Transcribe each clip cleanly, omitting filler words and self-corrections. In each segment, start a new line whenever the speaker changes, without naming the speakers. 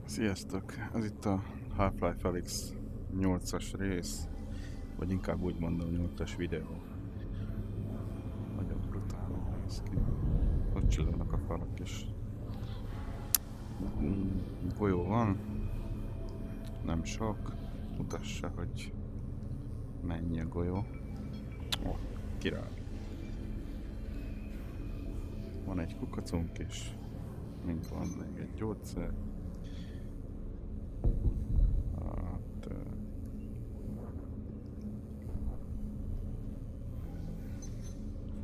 Sziasztok! Ez itt a Half-Life Alyx 8-as rész, vagy inkább úgy mondom 8-as videó. Nagyon brutálul néz ki. Ott csillognak a falak is. Golyó van, nem sok. Mutassa, hogy mennyi a golyó. Ó, király. Van egy kukacunk is, mint van még egy gyógyszer.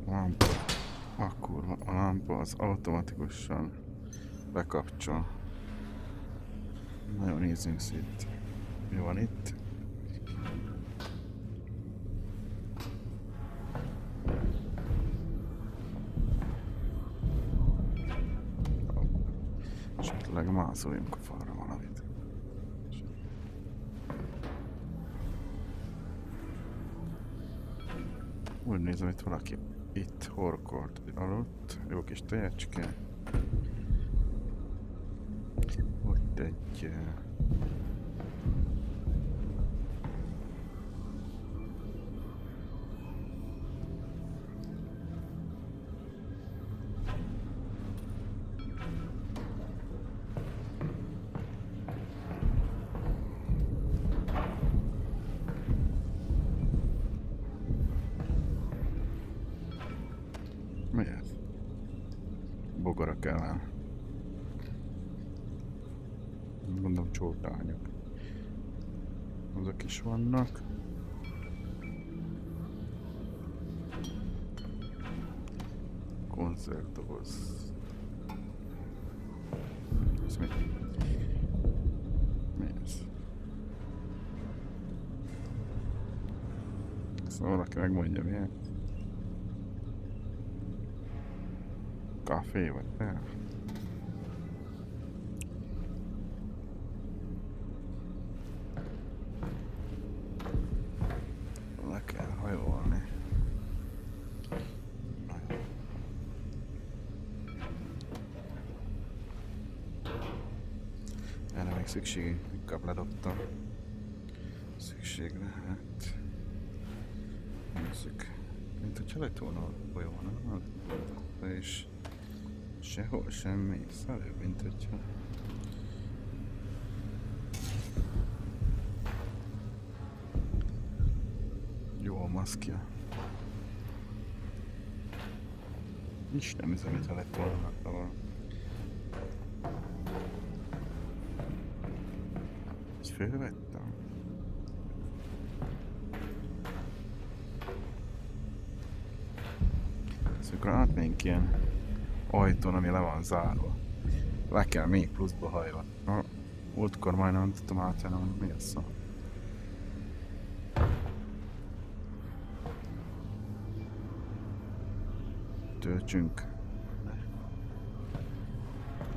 Lámpa. Akkor a lámpa az automatikusan bekapcsol. Nagyon nézzünk szét. Mi van itt? Esetleg mászoljunk a falra valamit. Úgy nézem, itt valaki itt horkolt aludt, jó kis tejecske. Ott egy... mi ez? Bogarak ellen. Mondom, csótányok. Azok is vannak. Konzervdoboz. Ez mi? Mi ez? Szóval valaki megmondja miért. Kafé vagy te? Le kell hajolni. Erre még szükség, inkább ledobtam. Szükség lehet. Nézzük. Mint hogyha lett volna olyan, és sehol semmi, szarő, mint hogyha... Jó a maszkja. Isten üzem, mintha lett volna valami. Ezt fölvettem? Szóval átmegyünk ilyen ajtón, ami le van zárva. Le kell még pluszba hajolni. Múltkor majdnem nem tudtam átjárni, hogy mi a szó. Töltsünk.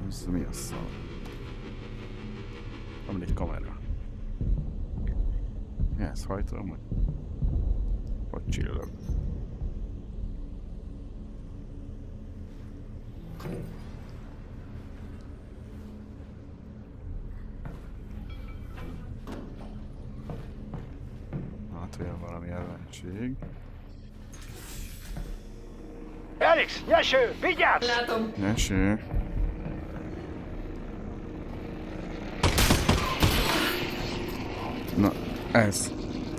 Ez mi a szó? Van egy kamera. Mi ez, hajtolom, hogy... Hogy csillog? Hát olyan valami ellenség.
Alyx, nyeső, vigyázz!
Látom.
Nyeső. Na, ez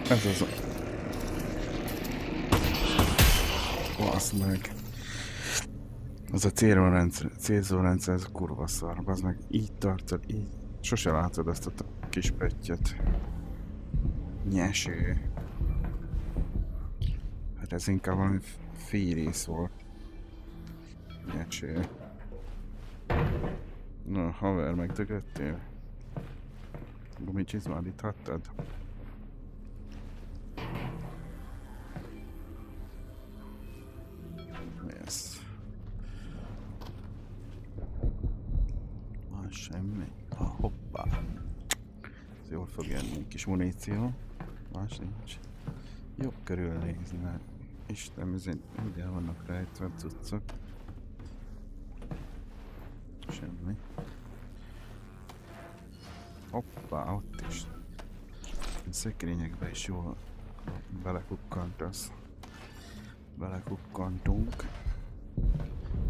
az a... Basz meg. Az a célzórendszer, ez kurva szar. Basz meg, így tartod, így. Sose látod ezt a kis pöttyöt. Nyeső. Hát ez inkább valami férész volt. Nyeső. Na, haver, megdögöttél? Gumicsizmát itt hattad? Mi ez? Semmi. Hoppá. Ez jól fog jönni. Kis muníció. Más nincs. Jobb körülnézni, mert Isten, ezért ugye vannak rejtve cuccok. Semmi. Hoppá, ott is. A szekrényekbe is jól belekukkantasz. Belekukkantunk.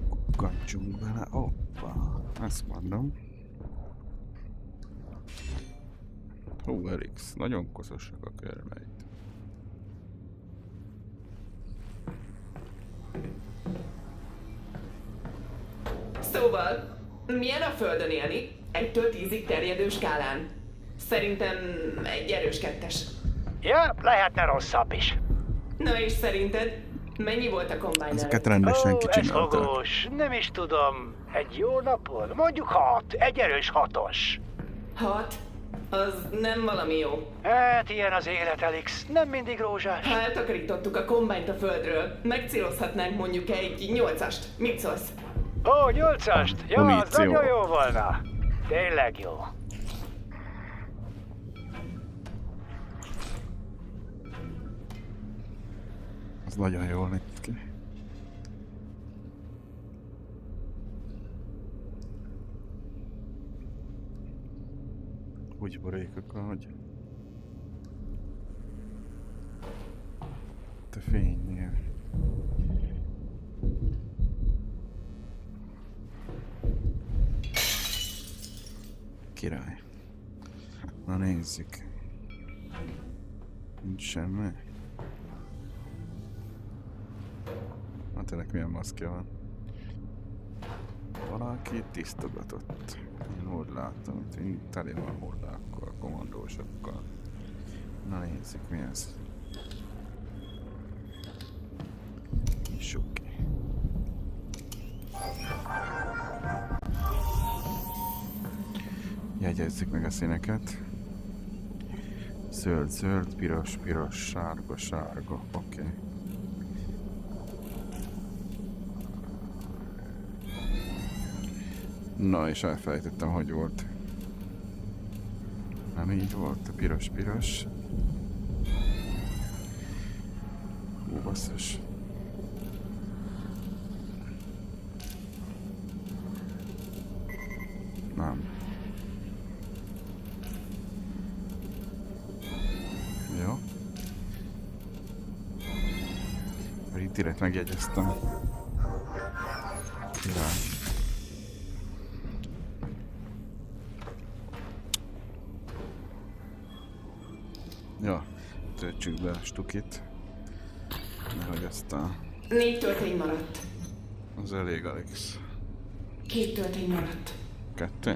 Kukkantsunk bele. Hoppá, ezt mondom. Hú, Erix, nagyon koszosak a körmeit.
Szóval, milyen a Földön élni? 1-től 10-ig terjedő skálán. Szerintem egy erős 2-es.
Ja, lehetne rosszabb is.
Na és szerinted, mennyi volt a kombány
Ezeket
előtt?
rendesen
Ez
kicsinálták.
fogós. Nem is tudom. Egy jó napon? Mondjuk 6. Egy erős 6-os.
6? Az nem valami jó.
Hát ilyen az élet, Elix. Nem mindig rózsás.
Ha eltakarítottuk a kombányt a Földről, megcélozhatnánk mondjuk egy 8-ast. Mit szólsz?
Ó, 8-ast? Jó, az
Muníció.
nagyon jó volna. Tényleg jó.
Az nagyon jól néz ki. Úgy borékok, ahogy te fénynél. Király. Na nézzük. Nincs semmi. Hát ennek milyen maszkja van? Valaki tisztogatott. Én úgy látom, hogy tele van hordákkal, kommandósokkal. Na nézzük, mi ez. Suki. Jegyezzük meg a színeket. Zöld, zöld, piros, piros, sárga, sárga. Oké. Okay. Na, és elfelejtettem, hogy volt. Nem így volt, a piros, piros. Hú, basszus. Nem. Jó. Itt direkt megjegyeztem. Király. Ja, töltsük be a stukit. Nehogy aztán
4 töltény maradt.
az elég, Alex.
2 töltény maradt.
2?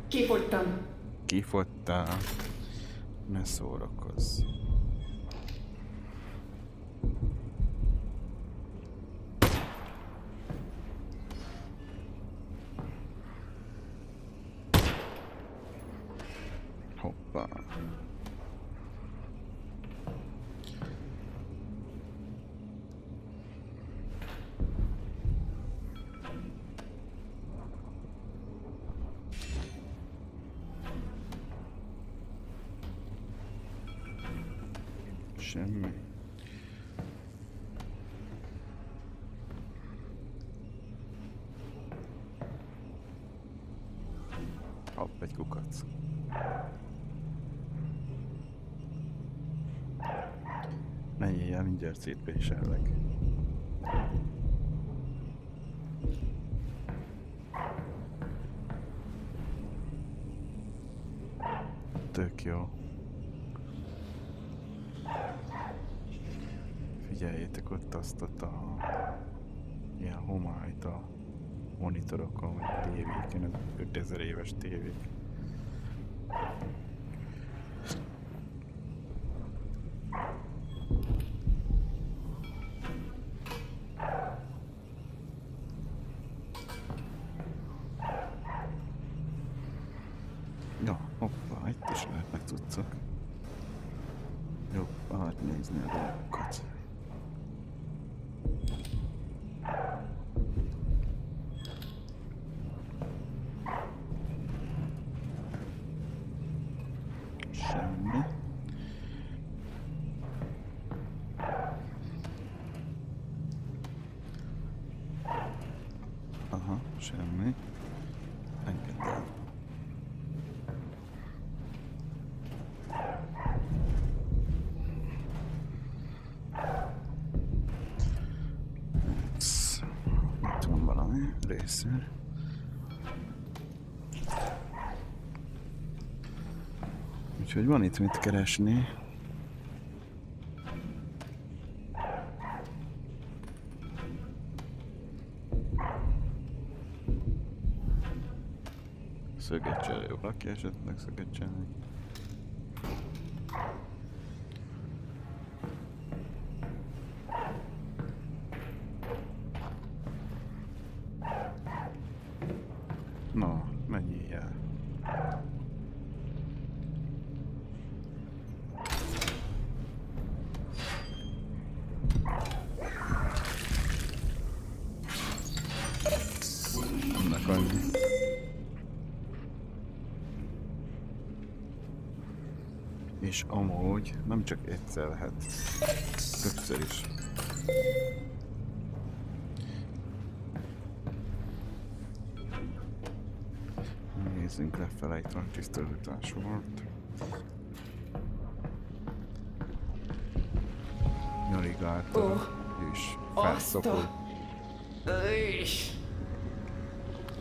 Kifogytam.
Kifogytál. Ne szórakozz. Hoppá. Semmi. Hopp, egy kukac. Menjél, mindjárt szétpésellek. Tök jó. Figyeljétek ott azt a ilyen homályt a monitorokon, vagy tévéken, az 5000 éves tévék. Ja, hoppá, itt is lehetnek cuccok. Jobb átnézni a dolgokat. Semmi. Aha, semmi. Engedd el. először. Úgyhogy van itt mit keresni. Szöget cserélő, valaki esetleg szöget cserélni. No, menjél el. Annak annyi. És amúgy nem csak egyszer lehet, többször is. Nézzünk lefele, itt van tisztázatás volt. Nyarigálta, és felszokott.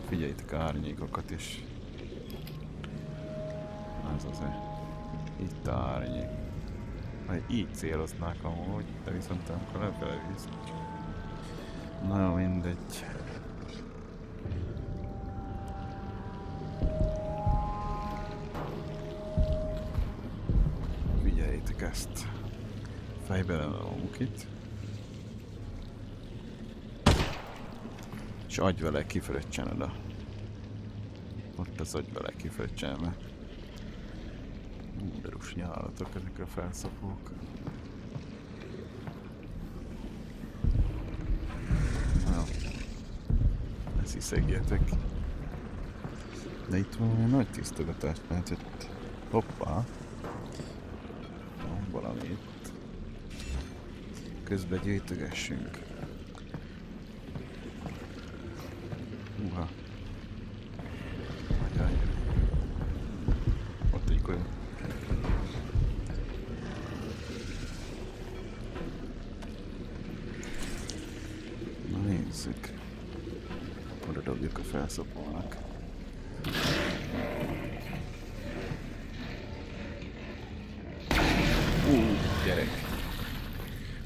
Figyeljétek a árnyékokat is. Ez az-e. Itt a árnyék. Majd így céloznák amúgy, de viszont amikor lefele visz. Na jó, mindegy. Figyeljétek ezt. Fejbe lelalomuk itt. És adj vele kifröccsen oda. Ott az adj vele kifröccsen. De rusnyálatok ezek a felszapók. Na, ezt hiszegjetek. De itt valami nagy tisztogatást lehetett. Hoppá! Van valami itt. Közben gyűjtögessünk. Uha! Ajaj! Ott egy golyó. Na nézzük. Oda dobjuk a felszopónak. Gyerek!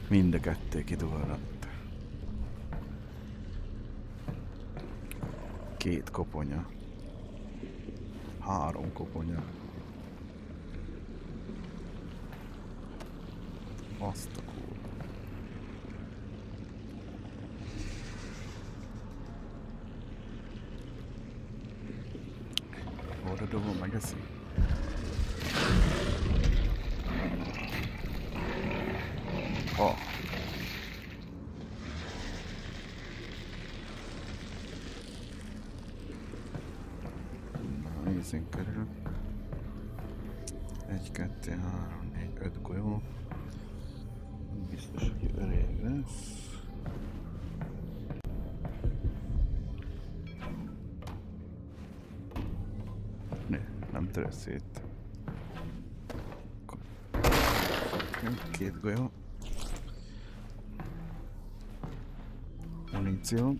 Mind a kettő kidulladott. 2 koponya. 3 koponya. Azt a kurva. Oda dobom, megeszi. Oh. Na, nézzünk körül. 1, 2, 3, 4, 5 golyó. Biztos, hogy elég lesz. Nem törös szét. 2 golyó. Muníció.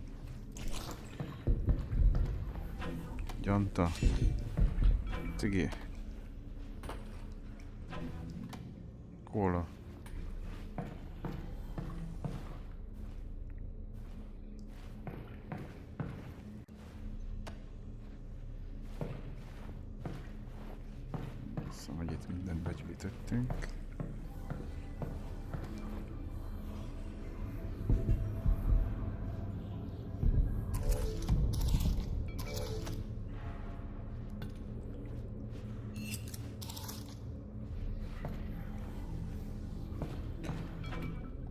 Gyanta. Cigi. Kóla. Szóval, hogy itt mindent begyűjtöttünk.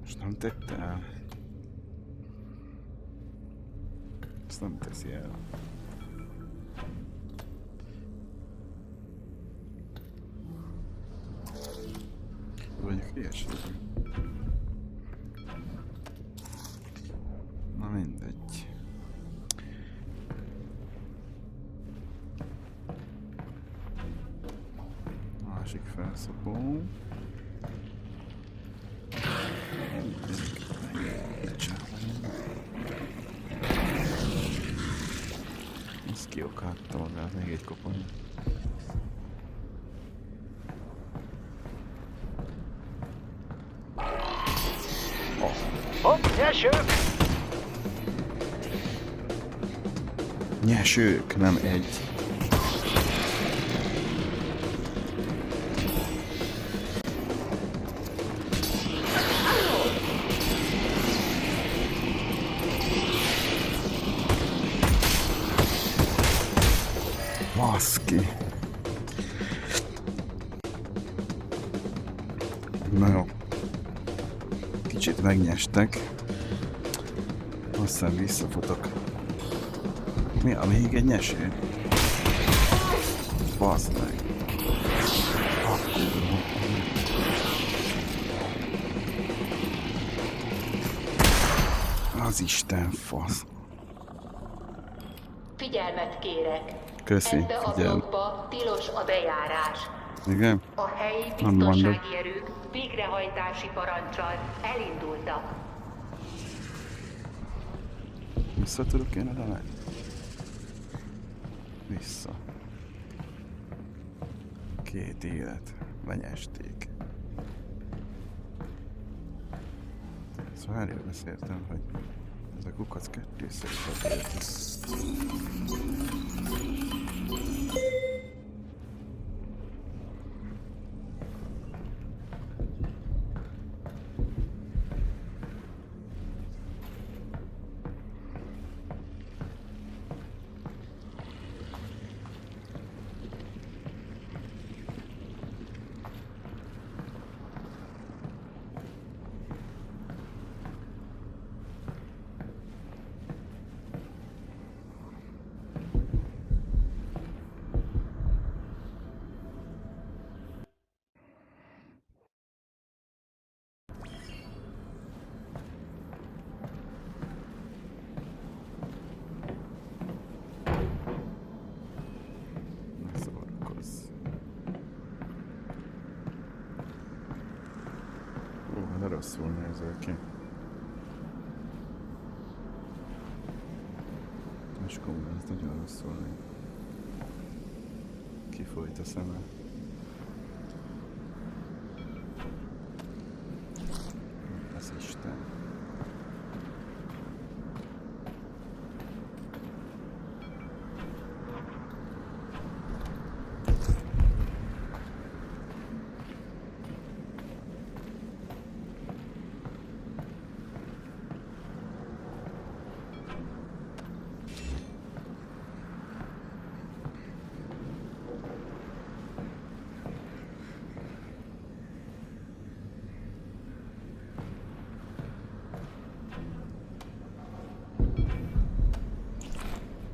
Most nem tette el. Ezt nem teszi el. Vagyok ilyesmi. Na mindegy. Másik felszopó. kiokálta magát, még egy kopony.
Hopp, nyesők!
Nyesők, nem egy. Baszki. Na jó. Kicsit megnyestek. Aztán visszafutok. Mi a még egy nyeső? Baszd meg. Az Isten fasz.
Figyelmet kérek.
Köszi,
Ebbe a
figyelj.
blokkba tilos a bejárás.
Igen?
A helyi
Nem mondod.
biztonsági erők végrehajtási parancsal elindultak.
Vissza tudok én oda menni? Vissza. 2 élet. Lenyesték. Szóval erről beszéltem, hogy ez a kukac 2-ször de rosszul nézel ki. És komolyan, ez nagyon rosszul néz. Kifolyt a szeme. Az Isten.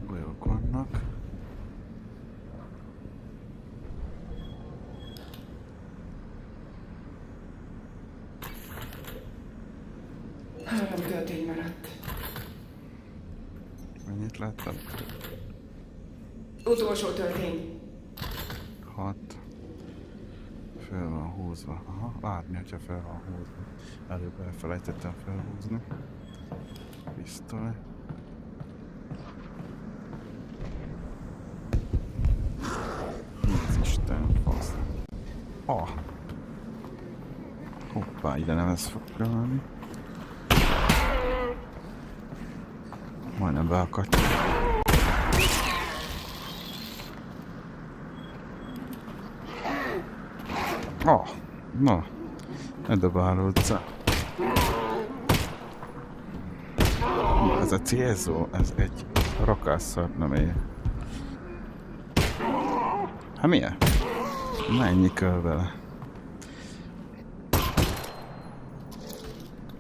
Golyók vannak.
Három töltény maradt.
Mennyit láttad?
Utolsó töltény.
6. Fel van húzva. Aha, látni, hogyha fel van húzva. Előbb elfelejtettem felhúzni. Pisztoly. Az Isten fasz. Ah! Hoppá, ide nem ez fog kerülni. Majdnem beakadt. Ah! Na! Ne dobálódsz. Ez a célzó, ez egy rakásszar, nem ér. Hát milyen? Mennyi kell vele?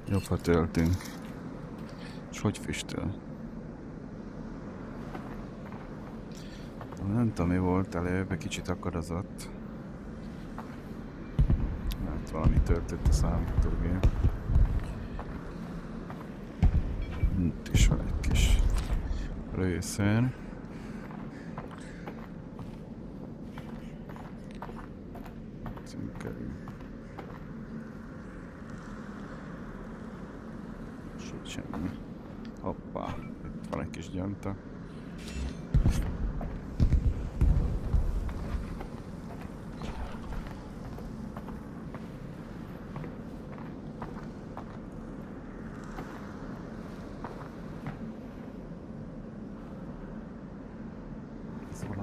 Jobb, ha töltünk. És hogy füstöl? Nem tudom, mi volt előbb, kicsit akadozott. Hát valami töltött a számítógép. Itt is van egy kis lőszer. Cinkerül. Sőt semmi. Hoppá, itt van egy kis gyanta.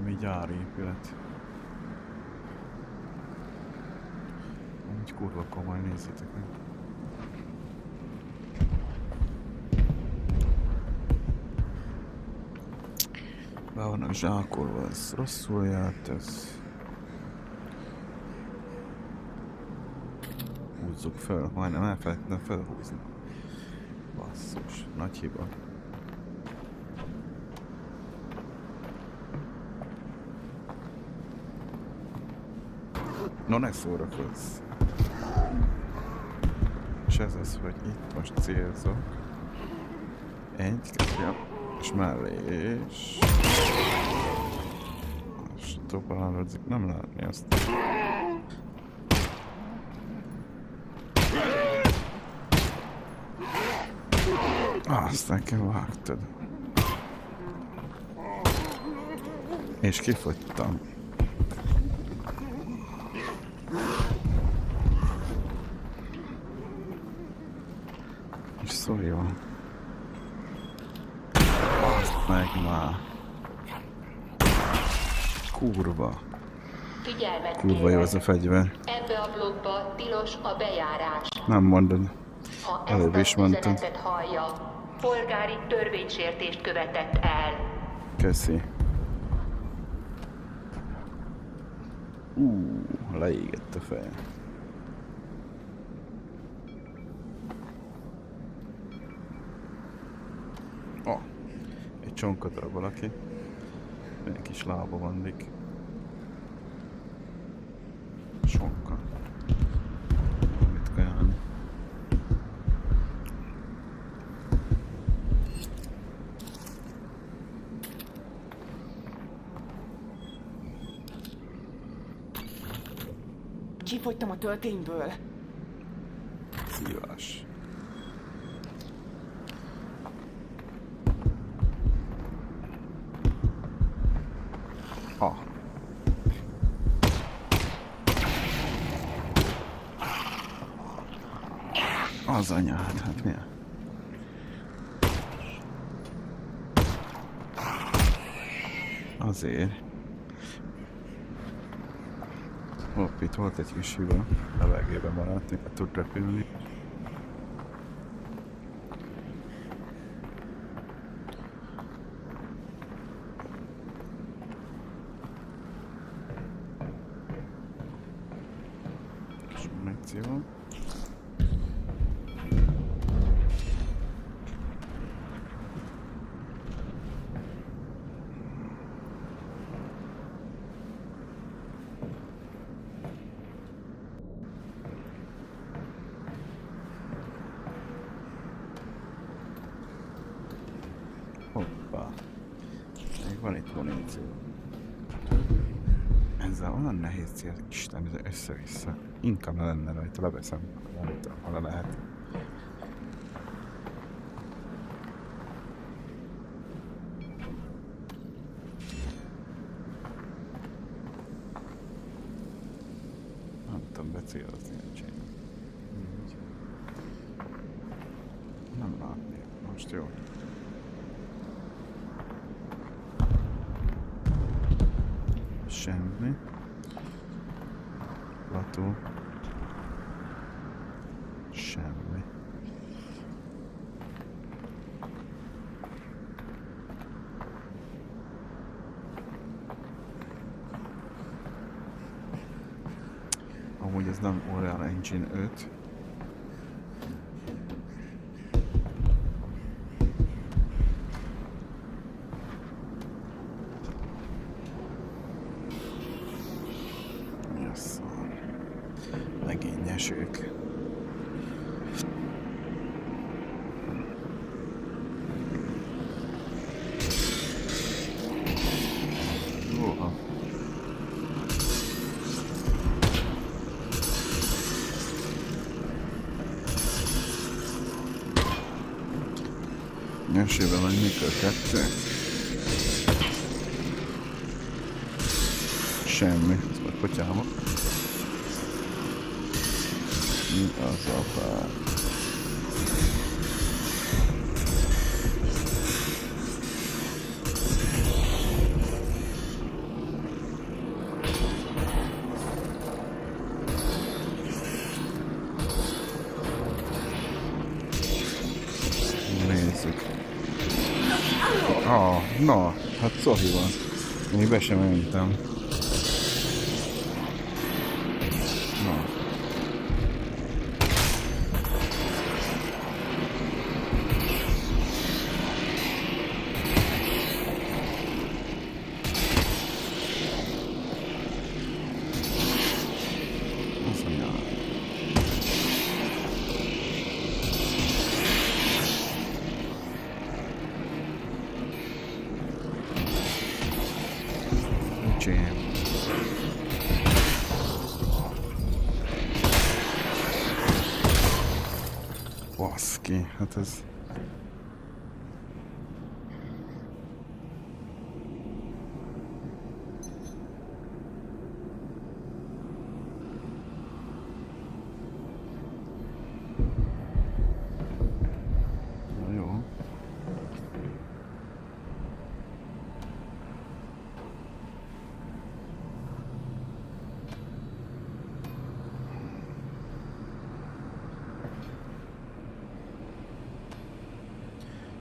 Ami gyárépület. Úgy kurva komoly, nézzétek meg. Be vannak zsákolva, ez rosszul járt, ez... Húzzuk fel, majdnem elfelejtettem felhúzni. Basszus, nagy hiba. No, ne szórakozz! És ez az, hogy itt most célzok. Egy, kettő, és mellé, és... És dobálódzik, nem látni azt. Aztán kell vágtad. És kifogytam. És szóljon. Azt meg már. Kurva.
Figyelmet
Kurva jó
kérek.
ez a fegyver.
Ebbe a blokkba tilos a bejárás.
Nem mondod.
Ha
Előbb is
ezt a
mondtad.
üzenetet hallja, polgári törvénysértést követett el.
Köszi. Leégett a feje. Egy csonkot rab valaki. Egy kis lába vandik. Sonka. Mit kajálni?
Kifogytam a töltényből.
Szívás. Az anyád, hát mi? Azért. Hopp, itt volt egy kis hiba. Levegőben maradt, még tud repülni. Kis muníció. Hoppá. Még van itt muníció. Ezzel olyan nehéz cél, Isten, ez össze-vissza. Inkább ne lenne rajta, leveszem. Nem tudom, ha le lehet. Nem tudom becélozni a csinálni. Nem látni. Most jó. Semmi. Plató. Semmi. Amúgy ez nem Unreal Engine 5. Legényesek. Oha. Nyesőben vagy mikor kettő? Semmi, ez meg potyáma. Mi az a pár? Na, hát Szohi van. Még be sem mentem. Na. Azt mondja. Nicsém. Baszki, hát ez... Na jó.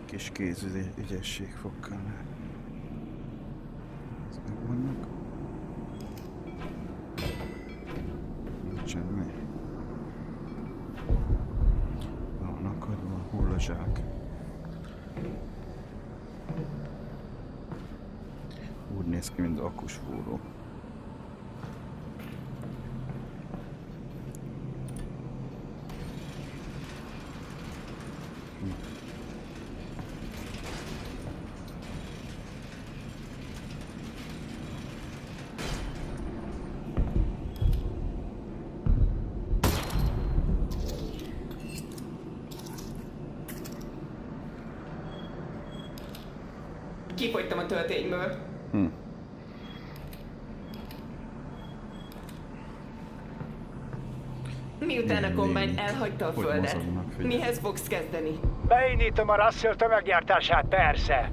Kis kézügyesség fog kellene. Ez megvannak. Nincs semmi. Van akadva a hullazsák. Úgy néz ki, mint akkus fúró.
Kifogytam a töltényből. Miután a kombány elhagyta a
Hogy
földet,
mozognak, figyelj.
mihez fogsz kezdeni?
Beindítom a Russell tömeggyártását, persze.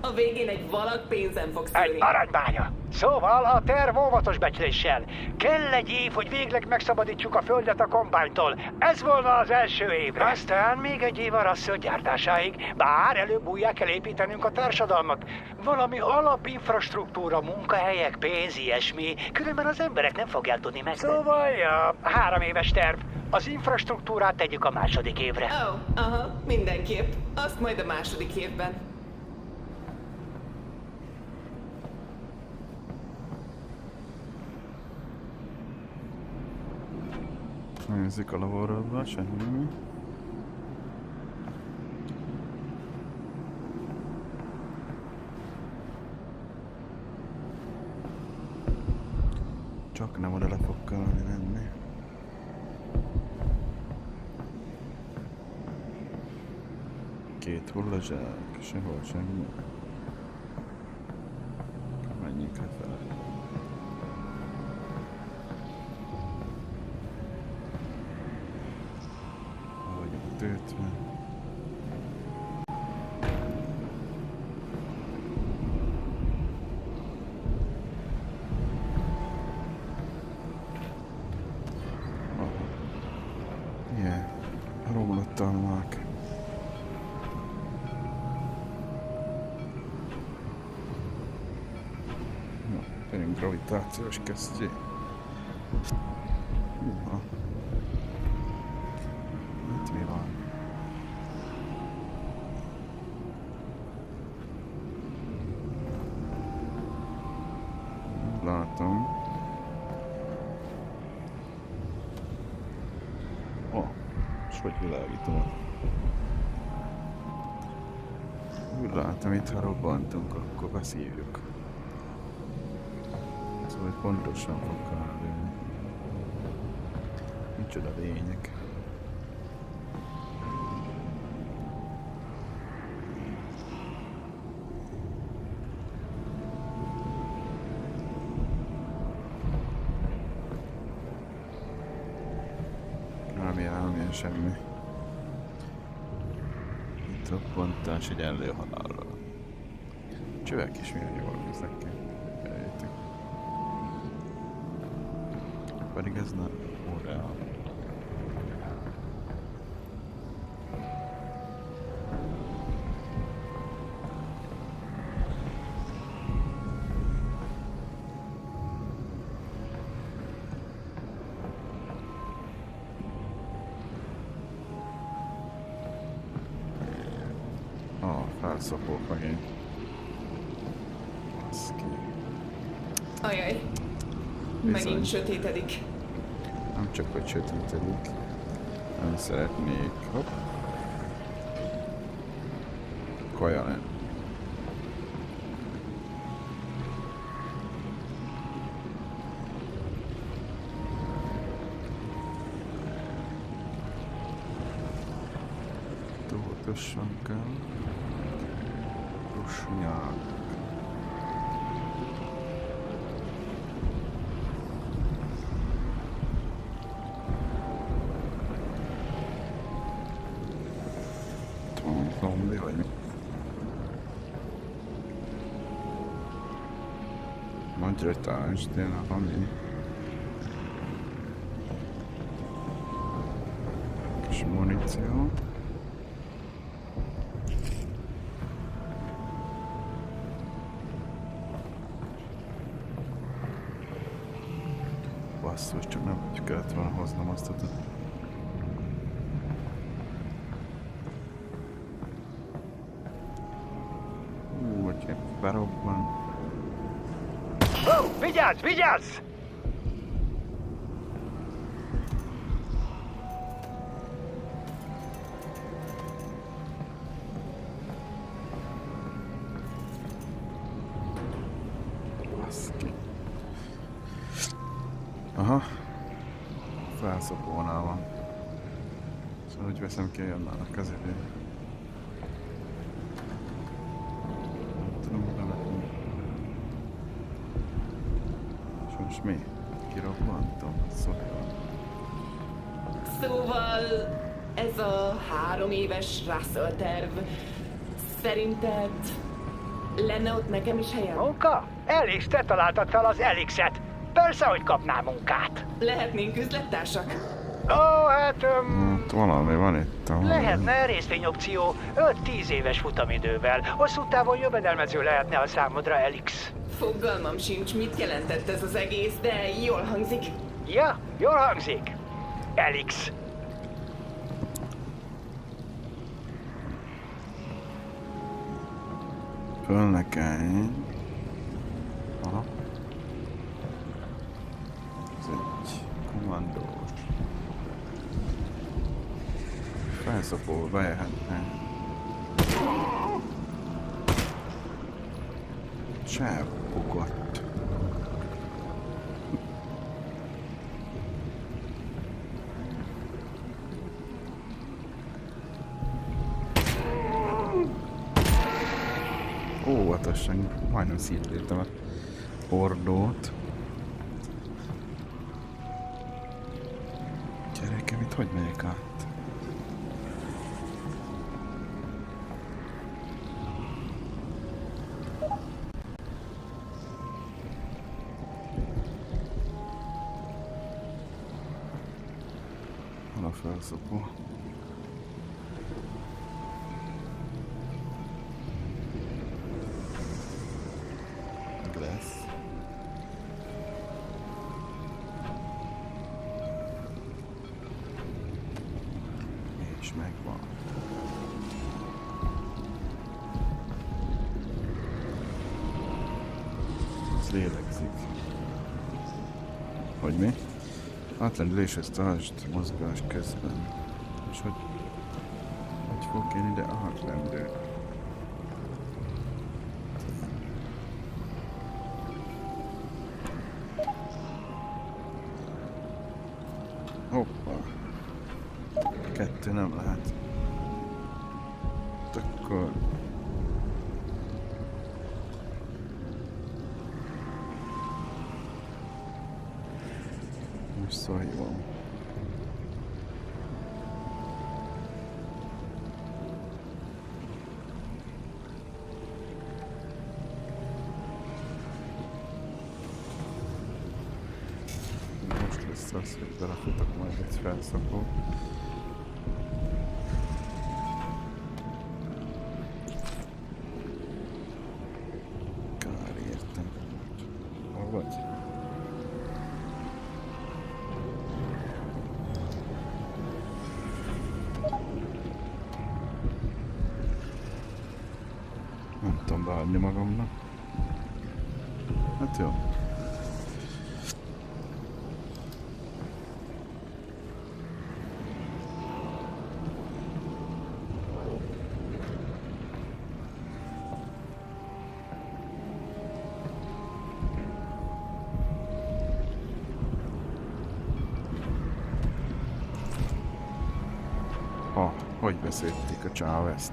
A végén egy valag pénzen fogsz
Egy
ülni.
aranymánya. Szóval a terv óvatos becsléssel. Kell egy év, hogy végleg megszabadítsuk a földet a kombánytól. Ez volna az első évre. Aztán még egy év a Russell gyártásáig, bár előbb újjá kell építenünk a társadalmat. Valami alapinfrastruktúra, munkahelyek, pénz, ilyesmi. Különben az emberek nem fogják tudni meg. Szóval, ja, 3 éves terv. Az infrastruktúrát tegyük a második évre.
Aha, mindenképp. Azt majd a második évben.
Nézzük a laborradba, semmi. Csak nem oda le fog kellene menni. Két hullazsák, sehol semmi. Menjünk lefele. Vagyunk töltve. Igen, romlott almák. Na, jön gravitációs kesztyű. Húha. Itt mi van? Látom. És hogy világítom? Úgy látom, itt ha robbantunk, akkor beszívjuk. Szóval pontosan fog kellene. Micsoda lények. Nem semmi. Itt robbantás egyenlő halállal. Csövek is milyen jól néznek ki. Eljöttük. Pedig ez nem óreál. felszopók megint. Baszki.
Ajaj. Megint sötétedik.
Nem csak hogy sötétedik. Nem szeretnék. Hopp. Kaja nem. Óvatosan kell. Rusnyák. Zombi vagy mi? Nagy retás, tényleg ami. Kis muníció. Basszus, csak nem hogy kellett volna hoznom azt a... Hogyha berobban...
Ó, vigyázz, vigyázz!
Baszki. Aha. Felszopónál van. Szóval úgy veszem ki, jön már a kezéből. Nem tudom, beletem. És most mi? Kirobbantom? Szóval.
Szóval ez a 3 éves Russell terv. Szerinted lenne ott nekem is helyem?
Munka? Elix, te találtad fel az Elixet. Persze, hogy kapná munkát.
Lehetnénk üzlettársak?
Ó, hát...
Hát valami van itt.
lehetne részvényopció 5-10 éves futamidővel. Hosszú távon jövedelmező lehetne a számodra, Elix.
Fogalmam sincs, mit jelentett ez az egész, de jól hangzik.
Ja, jól hangzik. Elix.
Föl nekem. Aha. Ez egy kommandós. Felszopó, bejöhetne. Csápogott. Óvatosan, majdnem szétléptem a hordót. Gyerekem, itt hogy megyek át? Hol a felszopó? Lesz. És megvan. Az lélegzik. Hogy mi? Átlendüléshez tartsd mozgás közben. És hogy fog én ide átlendülni? Hoppa. 2 nem lehet. Akkor... Most szóljon. Most lesz az, hogy belefutok majd egy felszakó. Kár értem. Hol vagy? dobni magamnak. Hát jó. Hogy beszélték a Chávez-t?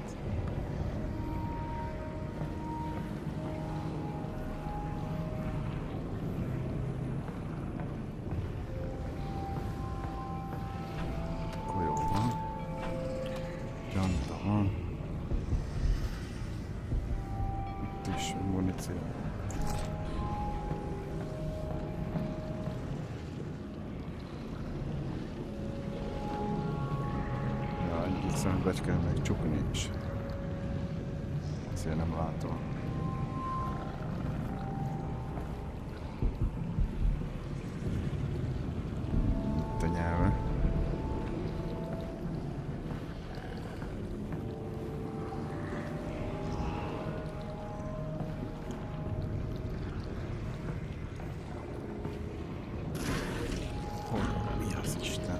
Akkor jó van. Gyanta van. Itt is muníció. Szemüvegy kell meg csuk nincs. Ezért nem látom. Itt a nyelve. Mi az Isten?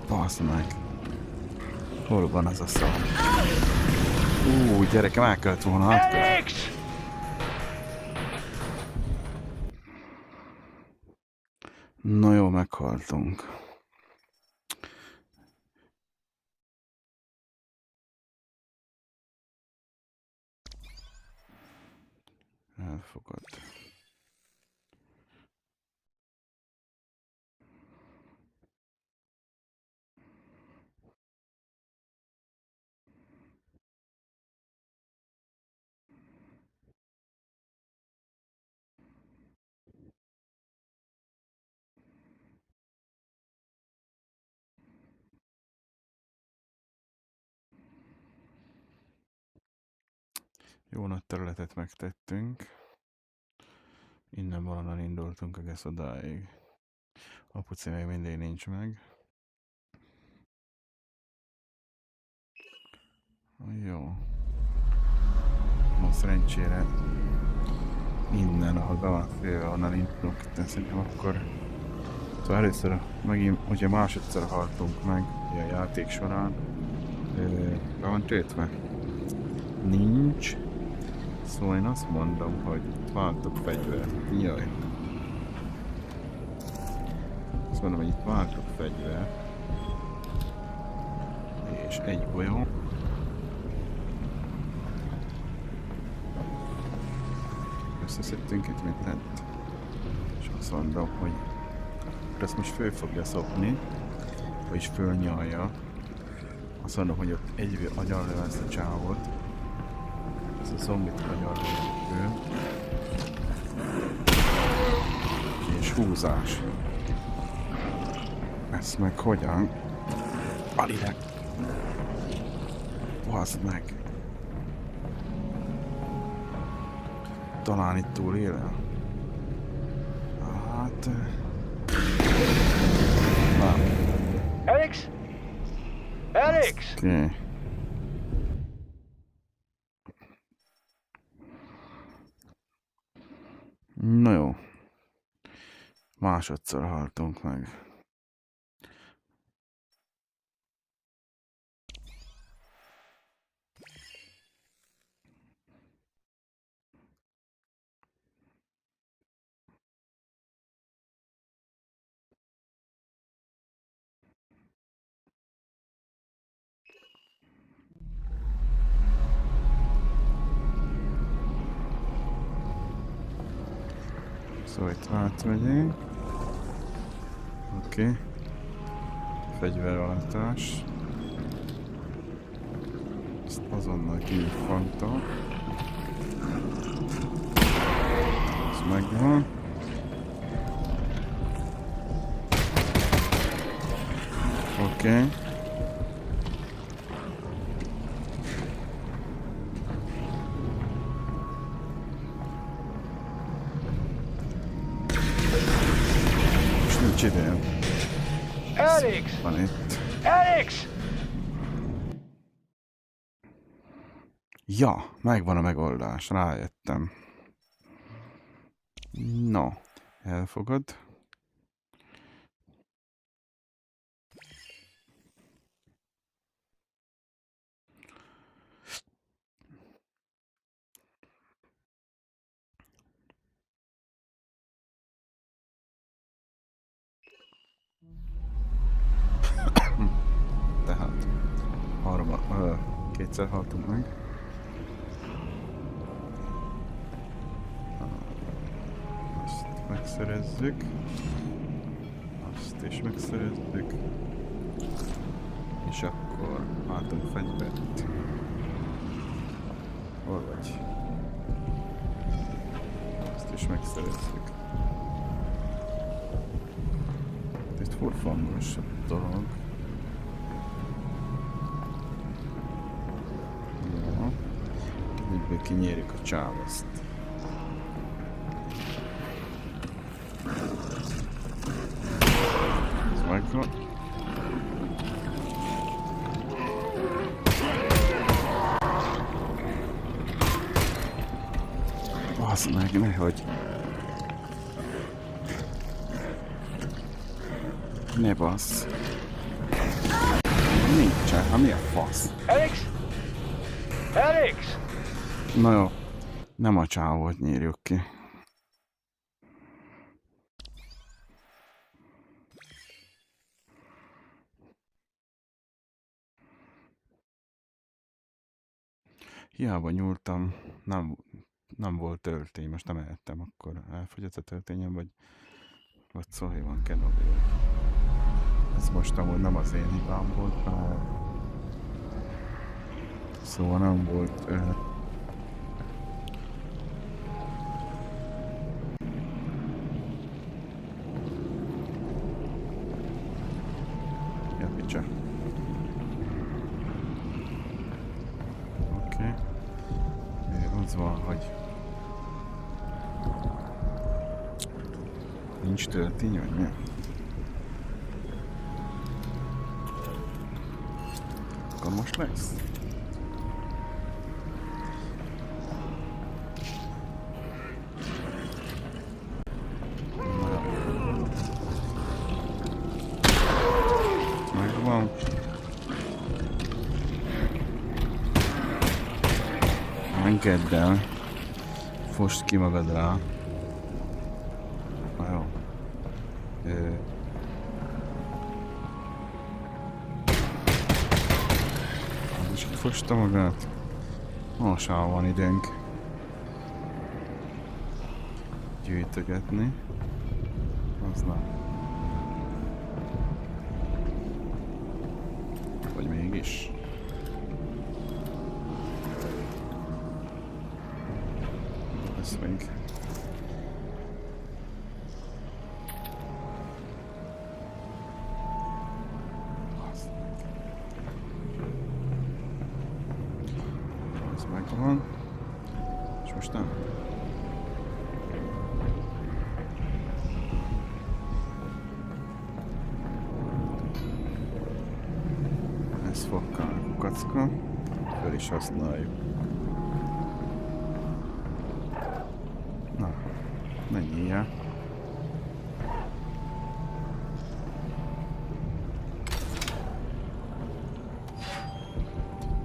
Basz meg. Hol van az a szar? Gyerekem, el kellett volna átkelni.
Felix!
Na jó, meghaltunk. Elfogad. Jó nagy területet megtettünk. Innen valahonnan indultunk egész odáig. Apuci még mindig nincs meg. Jó. Most szerencsére innen, ahol be van félve, onnan indulunk. Szerintem akkor... Szóval először megint, ugye másodszor haltunk meg ugye a játék során. Be van töltve? Nincs. Szóval én azt mondom, hogy váltok fegyvert. Jaj. Azt mondom, hogy itt váltok fegyvert. És egy golyó. Összeszedtünk itt mindent. És azt mondom, hogy ezt most föl fogja szopni, vagyis fölnyalja. Azt mondom, hogy ott egy agyarlő ezt a csávot. Ez a zombit agyarlő. És húzás. Ezt meg hogyan? Alire! Baszd meg! Talán itt túl élel? Hát... Nem.
Felix? Felix!
Oké. Na jó. Másodszor haltunk meg. Szóval itt átmegyünk. Oké. Fegyverváltás. Ezt azonnal kinyitottam. Ez megvan. Oké. És nincs idején.
Alex!
Van itt.
Alex!
Ja, megvan a megoldás, rájöttem. No, elfogad. Tehát kétszer haltunk meg. Azt megszerezzük. Azt is megszerezzük. És akkor látunk fegyvert. Hol vagy? Azt is megszerezzük. Itt furfangos a dolog. Jó. Egyből kinyírjuk a csávaszt. Ez megvan. Baszd meg, nehogy. Ne bassz. Nincsen, hát mi a fasz?
Alex! Alex!
Na jó, nem a csávót nyírjuk ki. Hiába nyúltam, nem volt töltény, most nem ehettem, akkor elfogyott a töltényem, vagy Szóhi van Kenobi. Ez most amúgy nem az én hibám volt, már... Szóval nem volt... Ja, picsa. Oké. Az van, hogy... Nincs töltény, vagy mi? Akkor most lesz? Megvan. Engedd el. Fosd ki magad rá. Na jó. És kifosta magát. Most van időnk gyűjtögetni. Az nem. Vagy mégis. Ez még. Ez megvan. És most nem. Ez fokkal kukacka. Föl is használjuk. Na, ne nyíljál.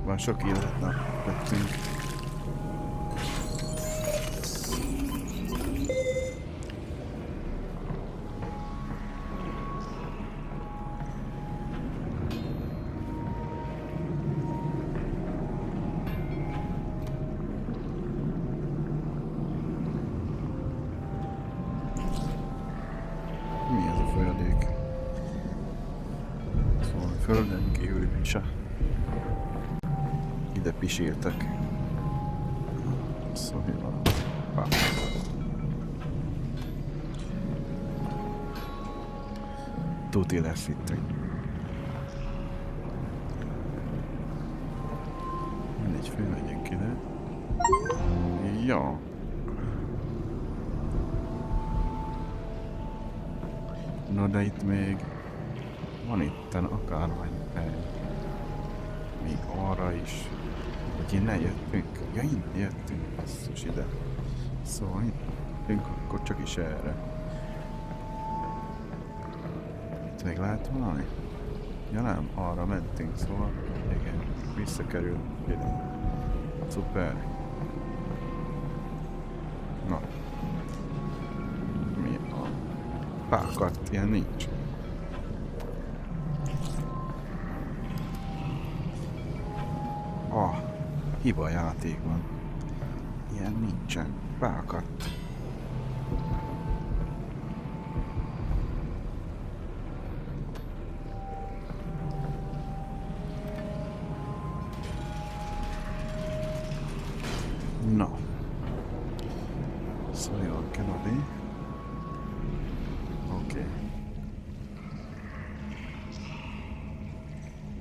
Van sok életnap vettünk. Mi ez a folyadék? Szóval a földön kívül se. Ide pisírtak. Szóval... Tuti lesz itt. Mindegy, fölmegyünk ide. Ja. No de itt még van itten akármennyi hely. Még arra is. Hogy innen jöttünk? Ja, innen jöttünk, basszus ide. Szóval jöttünk, akkor csak is erre. Itt még lehet valami? Ja nem, arra mentünk, szóval igen, visszakerül ide. Szuper. Na. Mi a pákat? Ilyen nincs. Ah, hiba játékban. Ilyen nincsen. Beakadt. Na. Szóljon Kennedy. Oké.